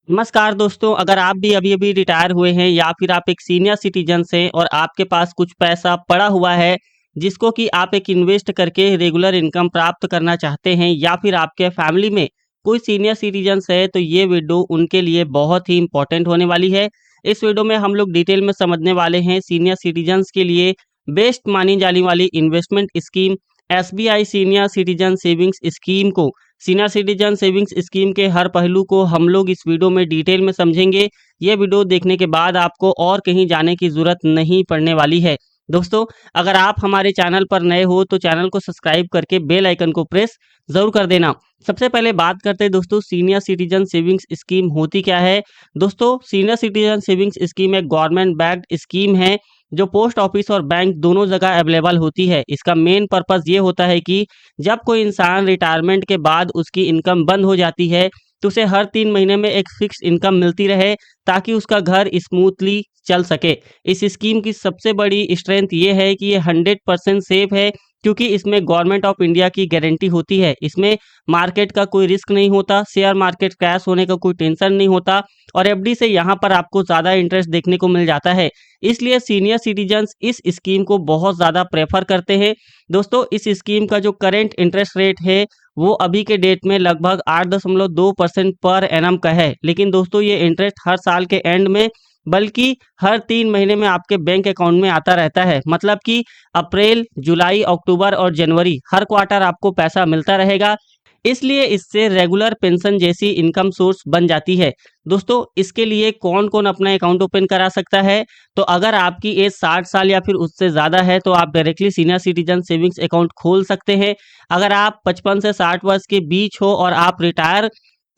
नमस्कार दोस्तों, अगर आप भी अभी-अभी रिटायर हुए हैं या फिर आप एक सीनियर सिटीज़न्स हैं और आपके पास कुछ पैसा पड़ा हुआ है, जिसको कि आप एक इन्वेस्ट करके रेगुलर इनकम प्राप्त करना चाहते हैं या फिर आपके फैमिली में कोई सीनियर सिटीज़न्स है, तो ये वीडियो उनके लिए बहुत ही इम्पोर्टेंट होने वाली है। इस वीडियो में हम लोग डिटेल में समझने वाले हैं सीनियर सिटीज़न्स के लिए बेस्ट मानी जाने वाली investment scheme SBI senior citizen savings scheme को। सीनियर सिटीजन सेविंग्स स्कीम के हर पहलू को हम लोग इस वीडियो में डिटेल में समझेंगे। ये वीडियो देखने के बाद आपको और कहीं जाने की ज़रूरत नहीं पड़ने वाली है। दोस्तों, अगर आप हमारे चैनल पर नए हो तो चैनल को सब्सक्राइब करके बेल आइकन को प्रेस ज़रूर कर देना। सबसे पहले बात करते हैं दोस्तों, सीनियर सिटीजन सेविंग्स स्कीम होती क्या है? दोस्तों, सीनियर सिटीजन सेविंग्स स्कीम एक गवर्नमेंट बैक्ड स्कीम है जो पोस्ट ऑफिस और बैंक दोनों जगह अवेलेबल होती है। इसका मेन पर्पस ये होता है कि जब कोई इंसान रिटायरमेंट के बाद उसकी इनकम बंद हो जाती है, तो उसे हर 3 महीने में एक फिक्स इनकम मिलती रहे ताकि उसका घर स्मूथली चल सके। इस स्कीम की सबसे बड़ी स्ट्रेंथ ये है कि ये 100% सेफ है, क्योंकि इसमें गवर्नमेंट ऑफ इंडिया की गारंटी होती है। इसमें मार्केट का कोई रिस्क नहीं होता, शेयर मार्केट क्रैश होने का कोई टेंशन नहीं होता और एफडी से यहाँ पर आपको ज़्यादा इंटरेस्ट देखने को मिल जाता है। इसलिए सीनियर सिटीजन्स इस स्कीम को बहुत ज़्यादा प्रेफर करते हैं। दोस्तों, इस स्कीम का जो करंट इंटरेस्ट रेट है वो अभी के डेट में लगभग 8.2% पर एनम का है। लेकिन दोस्तों, ये इंटरेस्ट हर साल के एंड में बल्कि हर 3 महीने में आपके बैंक अकाउंट में आता रहता है। मतलब कि अप्रैल, जुलाई, अक्टूबर और जनवरी हर क्वार्टर आपको पैसा मिलता रहेगा। इसलिए इससे रेगुलर पेंशन जैसी इनकम सोर्स बन जाती है। दोस्तों, इसके लिए कौन-कौन अपना अकाउंट ओपन करा सकता है? तो अगर आपकी एज 60 साल या फिर उससे ज़्यादा है तो आप directly senior citizen savings account खोल सकते हैं। अगर आप 55 से 60 वर्ष के बीच हो और आप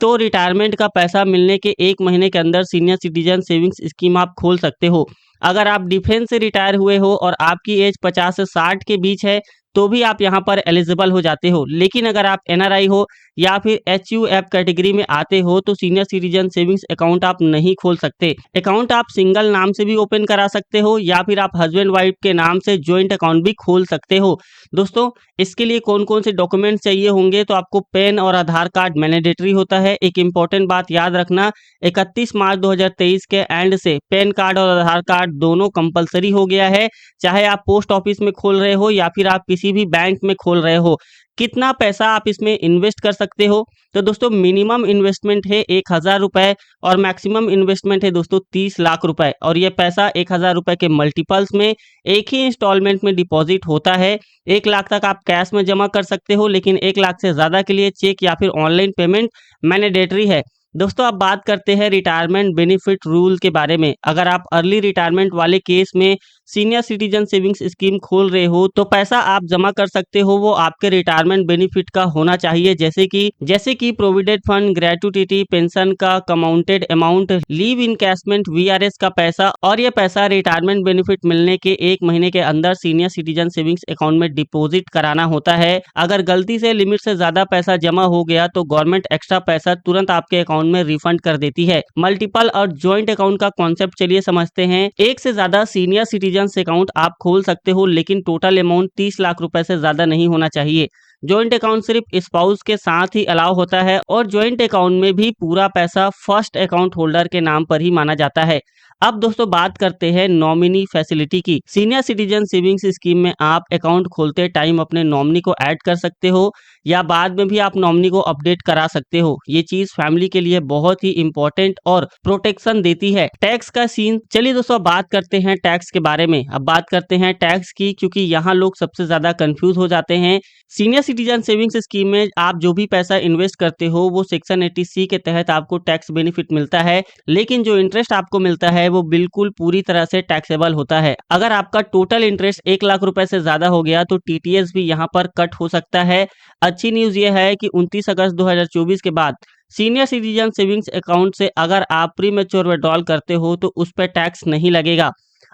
तो रिटायरमेंट का पैसा मिलने के 1 महीने के अंदर सीनियर सिटीजन सेविंग्स स्कीम आप खोल सकते हो। अगर आप डिफेंस से रिटायर हुए हो और आपकी एज 50 से 60 के बीच है, तो भी आप यहाँ पर एलिजिबल हो जाते हो। लेकिन अगर आप एनआरआई हो या फिर एचयूएफ कैटेगरी में आते हो तो सीनियर सिटीजन सेविंग्स अकाउंट आप नहीं खोल सकते। अकाउंट आप सिंगल नाम से भी ओपन करा सकते हो या फिर आप हस्बैंड वाइफ के नाम से जॉइंट अकाउंट भी खोल सकते हो। दोस्तों, इसके लिए कौन-कौन से डॉक्यूमेंट्स चाहिए होंगे? तो आपको पैन और आधार कार्ड मैंडेटरी होता है। एक इम्पोर्टेंट बात याद रखना, 31 मार्च 2023 के एंड से पैन कार्ड और आधार कार्ड दोनों कंपल्सरी हो गया है, चाहे आप पोस्ट ऑफिस में खोल रहे हो या फिर आप किसी भी बैंक में खोल रहे हो। कितना पैसा आप इसमें इन्वेस्ट कर सकते हो? तो दोस्तों, मिनिमम इन्वेस्टमेंट है 1000 रुपए और मैक्सिमम इन्वेस्टमेंट है दोस्तों 30 लाख रुपए और ये पैसा 1000 रुपए के मल्टीपल्स में एक ही इंस्टॉलमेंट में डिपॉजिट होता है। 1 लाख तक आप कैश में जमा कर सकते हो, लेकिन 1 लाख से ज़्यादा के लिए चेक या फिर ऑनलाइन पेमेंट मैंडेटरी है। दोस्तों, अब बात करते हैं रिटायरमेंट बेनिफिट रूल के बारे में। अगर आप अर्ली रिटायरमेंट वाले केस में सीनियर सिटीजन सेविंग्स स्कीम खोल रहे हो तो पैसा आप जमा कर सकते हो, वो आपके रिटायरमेंट बेनिफिट का होना चाहिए, जैसे कि प्रोविडेंट फंड, ग्रेट्युटी, पेंशन का कमाउंटेड अमाउंट, लीव इनकैशमेंट, वीआरएस का पैसा और ये पैसा रिटायरमेंट बेनिफिट मिलने के 1 महीने के अंदर सीनियर सिटीजन सेविंग्स अकाउंट में डिपॉजिट कराना होता है। अगर गलती से लिमिट से ज्यादा पैसा जमा हो गया तो गवर्नमेंट एक्स्ट्रा पैसा तुरंत आपके अकाउंट में रिफंड कर देती है। मल्टीपल और ज्वाइंट अकाउंट का कॉन्सेप्ट चलिए समझते हैं। एक से ज्यादा सीनियर सिटीजन अकाउंट आप खोल सकते हो, लेकिन टोटल अमाउंट 30 लाख रुपए से ज्यादा नहीं होना चाहिए। जॉइंट अकाउंट सिर्फ स्पाउस के साथ ही अलाउ होता है और जॉइंट अकाउंट में भी पूरा पैसा फर्स्ट अकाउंट होल्डर के नाम पर ही माना जाता है। अब दोस्तों, बात करते हैं नॉमिनी फैसिलिटी की। सीनियर सिटीजन सेविंग्स स्कीम में आप अकाउंट खोलते टाइम अपने नॉमिनी को ऐड कर सकते हो या बाद में भी आप नॉमिनी को अपडेट करा सकते हो। ये चीज फैमिली के लिए बहुत ही इंपॉर्टेंट और प्रोटेक्शन देती है। टैक्स का सीन, चलिए दोस्तों बात करते हैं टैक्स के बारे में। अब बात करते हैं टैक्स की, क्योंकि यहाँ लोग सबसे ज्यादा कंफ्यूज हो जाते हैं। सीनियर सिटीजन सेविंग्स स्कीम में आप जो भी पैसा इन्वेस्ट करते हो वो सेक्शन 80C के तहत आपको टैक्स बेनिफिट मिलता है, लेकिन जो इंटरेस्ट आपको मिलता है वो बिल्कुल पूरी तरह से टैक्सेबल होता है। अगर आपका टोटल इंटरेस्ट 1 लाख रुपए से ज्यादा हो गया तो टीटीएस भी यहाँ पर कट हो सकता है। अच्छी न्यूज ये है कि 29 अगस्त 2024 के बाद सीनियर सिटीजन सेविंग्स अकाउंट से अगर आप प्री मैच्योर विड्रॉल करते हो तो उस पर टैक्स नहीं लगेगा।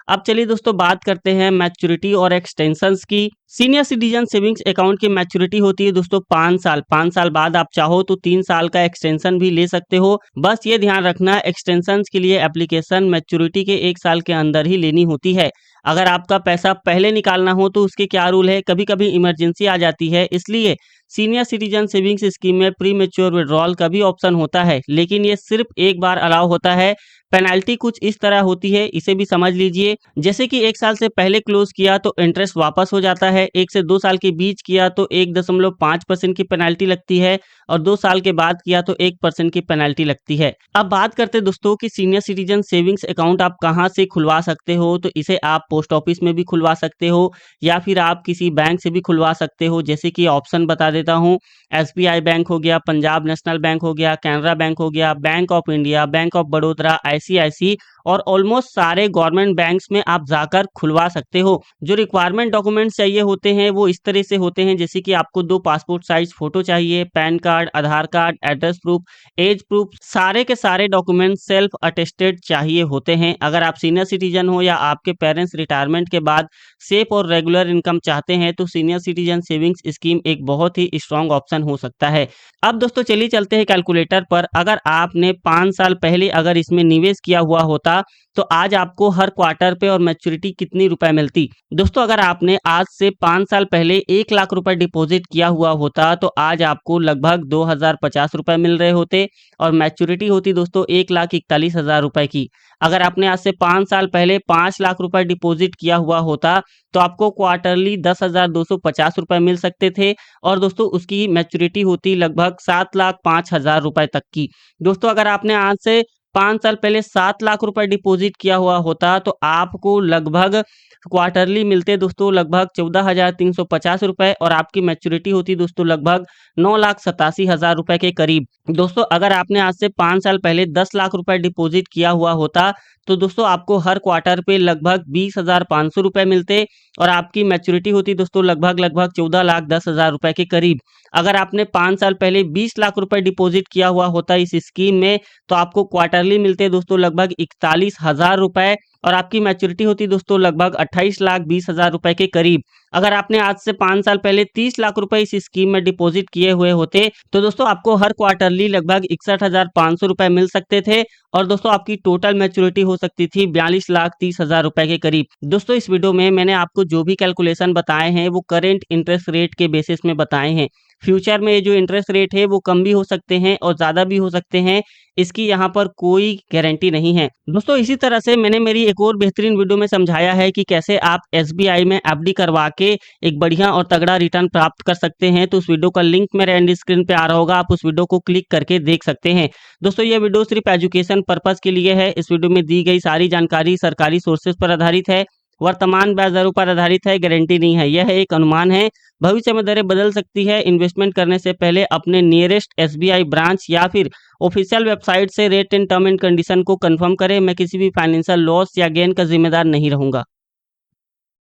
अब चलिए दोस्तों बात करते हैं मैच्योरिटी और एक्सटेंशंस की। सीनियर सिटीजन सेविंग्स अकाउंट की मैच्योरिटी होती है दोस्तों 5 साल। 5 साल बाद आप चाहो तो 3 साल का एक्सटेंशन भी ले सकते हो। बस ये ध्यान रखना, एक्सटेंशन के लिए एप्लीकेशन मैच्योरिटी के 1 साल के अंदर ही लेनी होती है। अगर आपका पैसा पहले निकालना हो तो उसके क्या रूल है, कभी कभी इमरजेंसी आ जाती है, इसलिए सीनियर सिटीजन सेविंग्स स्कीम में प्री मैच्योर विड्रॉल का भी ऑप्शन होता है, लेकिन ये सिर्फ एक बार अलाउ होता है। पेनल्टी कुछ इस तरह होती है, इसे भी समझ लीजिए। जैसे कि 1 साल से पहले क्लोज किया तो इंटरेस्ट वापस हो जाता है, 1 से 2 साल के बीच किया तो 1.5% की पेनल्टी लगती है और 2 साल के बाद किया तो 1% की पेनल्टी लगती है। अब बात करते हैं दोस्तों कि सीनियर सिटीजन सेविंग्स अकाउंट आप कहाँ से खुलवा सकते हो, तो इसे आप पोस्ट ऑफिस में भी खुलवा सकते हो या फिर आप किसी बैंक से भी खुलवा सकते हो। जैसे कि ऑप्शन बता देता हूँ, एसबीआई बैंक हो गया, पंजाब नेशनल बैंक हो गया, कैनरा बैंक हो गया, bank of India, bank of Baroda, ICICI और ऑलमोस्ट सारे गवर्नमेंट बैंक्स में आप जाकर खुलवा सकते हो। जो रिक्वायरमेंट डॉक्यूमेंट्स चाहिए होते हैं वो इस तरह से होते हैं, जैसे कि आपको 2 पासपोर्ट साइज फोटो चाहिए, PAN card, Aadhaar card, address proof, age proof, सारे के सारे डॉक्यूमेंट सेल्फ अटेस्टेड चाहिए होते हैं। अगर आप सीनियर सिटीजन हो या आपके पेरेंट्स रिटायरमेंट के बाद सेफ और रेगुलर इनकम चाहते हैं तो सीनियर सिटीजन सेविंग्स स्कीम एक बहुत ही स्ट्रॉन्ग ऑप्शन हो सकता है। अब दोस्तों चलिए चलते हैं कैलकुलेटर पर। अगर आपने 5 साल पहले अगर इसमें निवेश किया हुआ होता तो आज आपको हर क्वार्टर पे और मैच्योरिटी कितनी रुपए मिलती। दोस्तों अगर आपने आज से 5 साल पहले 1 लाख रुपए डिपॉजिट किया हुआ होता तो आज आपको लगभग 2050 रुपए मिल रहे होते और मैच्योरिटी होती दोस्तों 1,41,000 रुपए की। अगर आपने आज से 5 साल पहले 5 लाख रुपए डिपॉजिट किया हुआ होता तो आपको क्वार्टरली 10,250 रुपए मिल सकते थे और दोस्तों उसकी मैच्योरिटी होती लगभग 7,05,000 रुपए तक की। दोस्तों अगर आपने आज से 5 साल पहले 7 लाख रुपए डिपॉजिट किया हुआ होता तो आपको लगभग क्वार्टरली मिलते दोस्तों लगभग 14,350 रुपए और आपकी मैच्योरिटी होती दोस्तों लगभग 9,87,000 रुपए के करीब। दोस्तों अगर आपने आज से 5 साल पहले 10 लाख रुपए डिपॉजिट किया हुआ होता तो दोस्तों आपको हर क्वार्टर पे लगभग 20,500 रुपए मिलते और आपकी मैच्योरिटी होती दोस्तों लगभग 14,10,000 रुपए के करीब। अगर आपने 5 साल पहले 20 लाख रुपए डिपॉजिट किया हुआ होता इस स्कीम में तो आपको क्वार्टरली मिलते दोस्तों लगभग 41,000 रुपए और आपकी मैच्योरिटी होती दोस्तों लगभग 28,20,000 रुपए के करीब। अगर आपने आज से 5 साल पहले 30 लाख रुपए इस स्कीम में डिपॉजिट किए हुए होते तो दोस्तों आपको हर क्वार्टरली लगभग 61,500 रुपए मिल सकते थे और दोस्तों आपकी टोटल मैच्योरिटी हो सकती थी 42,30,000 रुपए के करीब। दोस्तों इस वीडियो में मैंने आपको जो भी कैलकुलेशन बताए हैं वो करेंट इंटरेस्ट रेट के बेसिस में बताए हैं। फ्यूचर में जो इंटरेस्ट रेट है वो कम भी हो सकते हैं और ज़्यादा भी हो सकते हैं, इसकी यहाँ पर कोई गारंटी नहीं है। दोस्तों इसी तरह से मैंने मेरी एक और बेहतरीन वीडियो में समझाया है कि कैसे आप एसबीआई में एफडी करवा के एक बढ़िया और तगड़ा रिटर्न प्राप्त कर सकते हैं। तो उस वीडियो का लिंक मेरे एंड स्क्रीन पे आ रहा होगा, आप उस वीडियो को क्लिक करके देख सकते हैं। दोस्तों ये वीडियो सिर्फ एजुकेशन पर्पज के लिए है। इस वीडियो में दी गई सारी जानकारी सरकारी सोर्सेज पर आधारित है, वर्तमान ब्याज दरों पर आधारित है, गारंटी नहीं है। यह एक अनुमान है, भविष्य में दरें बदल सकती है। इन्वेस्टमेंट करने से पहले अपने नियरेस्ट एसबीआई ब्रांच या फिर ऑफिशियल वेबसाइट से rate and term and condition को कंफर्म करें। मैं किसी भी फाइनेंशियल लॉस या गेन का जिम्मेदार नहीं रहूंगा।